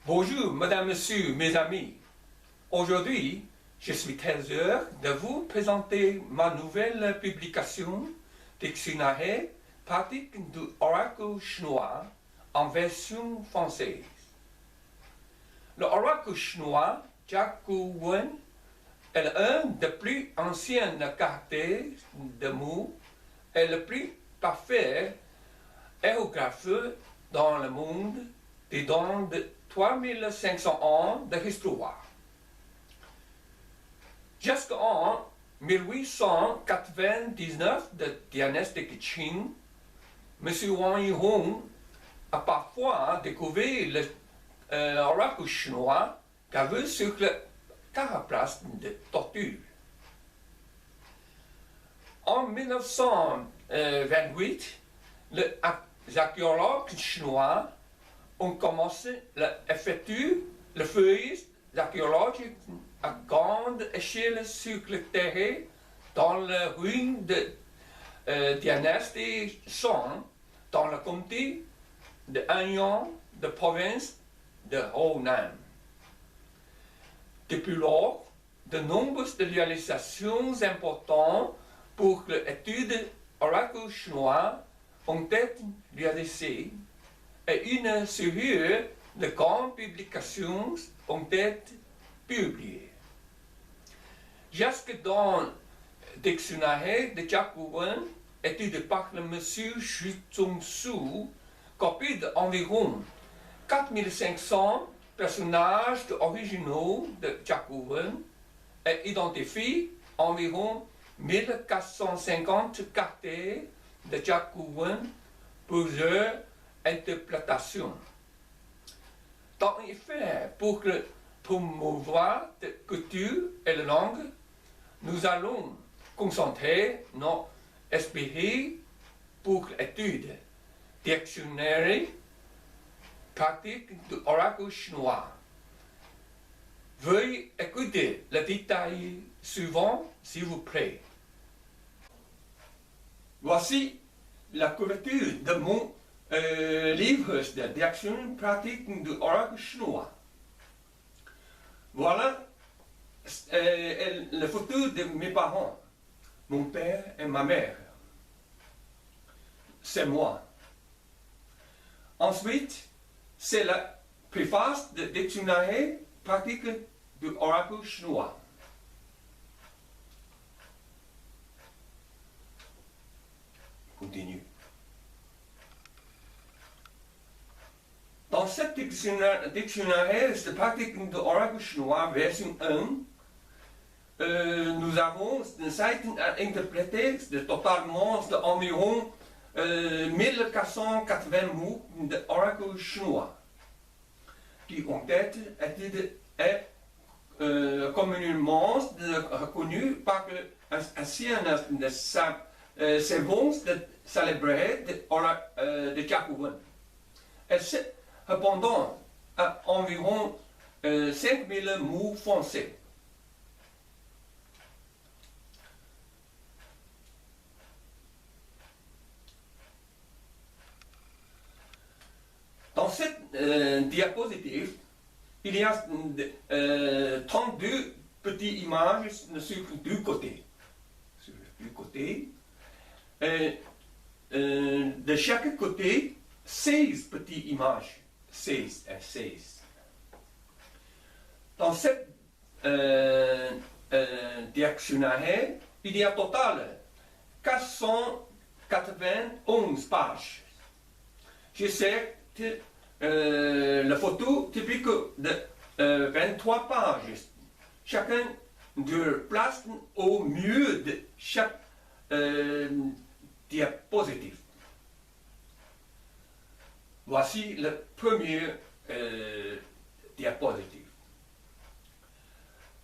Bonjour, madame, monsieur, mes amis. Aujourd'hui, je suis très heureux de vous présenter ma nouvelle publication Dictionnaire pratique du oracle chinois en version française. Le oracle chinois Jiaku Wen est l'un des plus anciens caractères de mots et le plus parfait aérographeur dans le monde dans de 3500 ans d'histoire. Jusqu'en 1899 de dynastie Qing, M. Wang Yihong a parfois découvert l'oracle chinois gravé sur le carapace de tortue. En 1928, les archéologues chinois ont commencé à effectuer le feuillage archéologique à grande échelle sur le terrain dans les ruines de dynastie Song dans le comté de Anyang de province de Hunan. Depuis lors, de nombreuses réalisations importantes pour l'étude oracle chinois ont été réalisées et une série de grandes publications ont été publiées. Jusque dans le dictionnaire de Jiaku Wen, étudié par le monsieur Xu Zhongsu, copie d'environ 4500 personnages originaux de Jiaku Wen et identifie environ 1450 caractères de Jiaku Wen pour leur interprétation. En effet, pour promouvoir la culture et la langue, nous allons concentrer nos esprits pour l'étude dictionnaire pratique de l'oracle chinois. Veuillez écouter le détail suivant, s'il vous plaît. Voici la couverture de mon livre de direction pratique de l'oracle chinois. Voilà la photo de mes parents, mon père et ma mère. C'est moi. Ensuite, c'est la préface de dictionnaire pratique de l'oracle chinois. Continue. Dans cette dictionnaire de pratique de l'oracle chinois version 1, nous avons une site à interpréter de totalement d'environ 1480 mots de l'oracle chinois qui ont été étudiés et communément reconnus par l'ancien savants célébrés de Jiaku Wen. Répondant à environ 5000 mots français. Dans cette diapositive, il y a 32 petites images sur les deux côtés. Sur les deux côtés. De chaque côté, 16 petites images. 16 et 16. Dans cette dictionnaire, il y a total 491 pages. J'essaie la photo typique de 23 pages. Chacun de place au milieu de chaque diapositive. Voici le premier diapositive.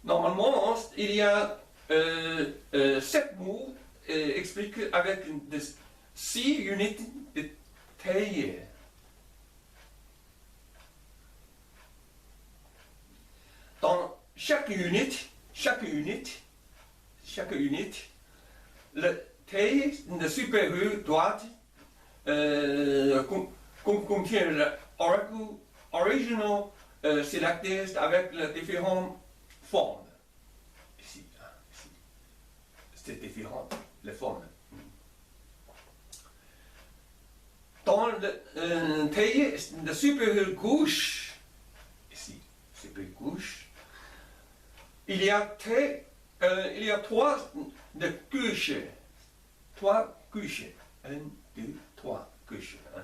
Normalement, il y a 7 mots expliqués avec 6 unités de taille. Dans chaque unité, le taille de supérieur droite contient l'oracle original c'est la thèse avec les différentes formes. Ici, hein, ici. C'est différent, les formes. Dans le taillé de supérieur gauche, ici, supérieur gauche, il y a trois de couches. Trois couches. 1, 2, 3 couches. Hein.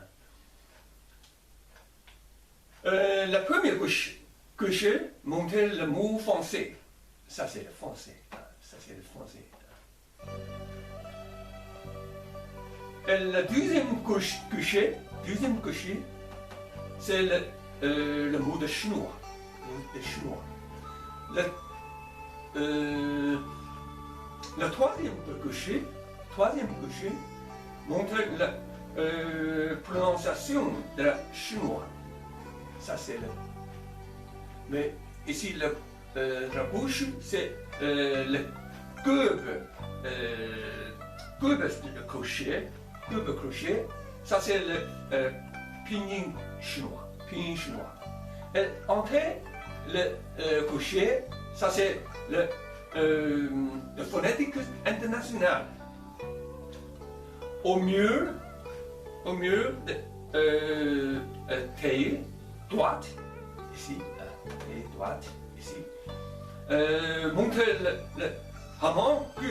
La première couche montre le mot français. Ça c'est le français. Hein. Ça c'est le français. Et la deuxième couche, c'est le mot de chinois. Le chinois. Le troisième couche montre la prononciation de la chinois. Ça c'est le. Mais ici la bouche c'est le curve crochet. Ça c'est le pinyin chinois. Et entre le crochet, ça c'est le phonétique international. Au mieux taille droite, ici, taille droite, ici, montre le manque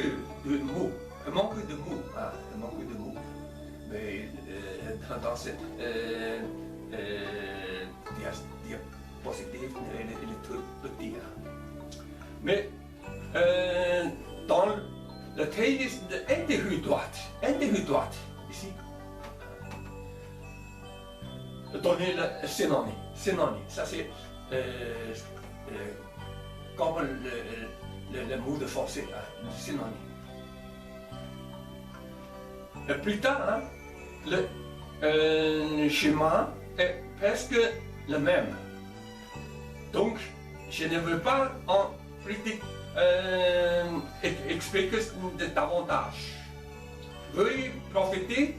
de mots. Un manque de mots. Mais dans cette diapositive, elle est tout petit. Mais dans le taille de intérieur droite, ici, donner le synonyme. Ça c'est comme le mot de français, le synonyme. Plus tard, hein, le schéma est presque le même. Donc, je ne veux pas en expliquer davantage. Veuillez profiter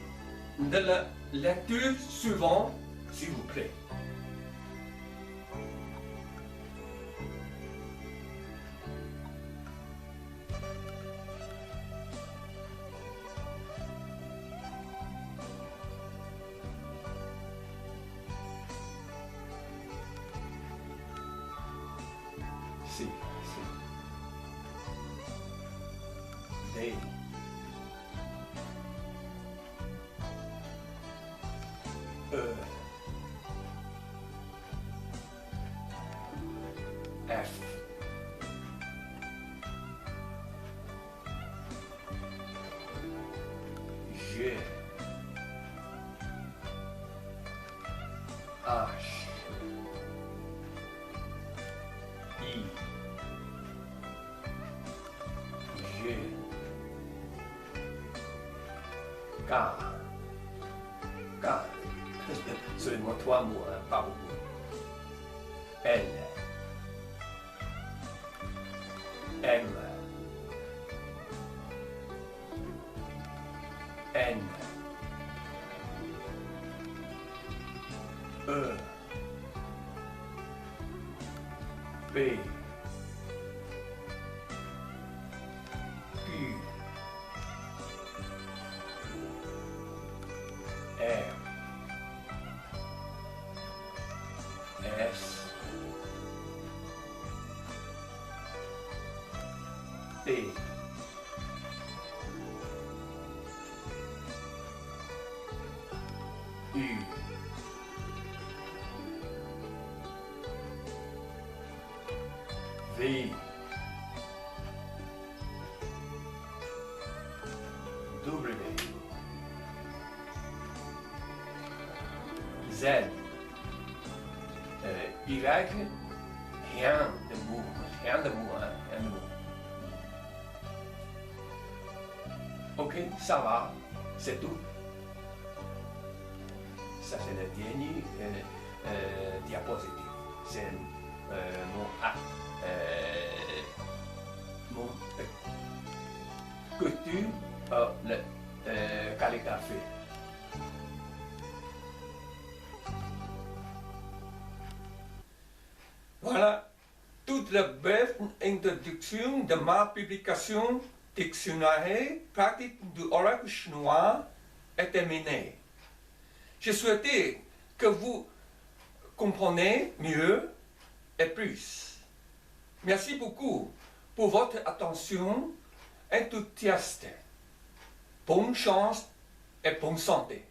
de la lecture suivante, s'il vous plaît. Day. F. G. H. I. G. K. Seulement 3 mots, hein, pas beaucoup. L. M. N. E. P. Q. R. S. T. U. V. W. Z. Y. Rien de mots, hein, rien de mots. Ok, ça va, c'est tout. Ça c'est le dernier diapositive. C'est mon couture le calligraphie. Voilà toute la brève introduction de ma publication Dictionnaire pratique du oracle chinois est terminée. Je souhaitais que vous compreniez mieux et plus. Merci beaucoup pour votre attention enthousiaste. Bonne chance et bonne santé.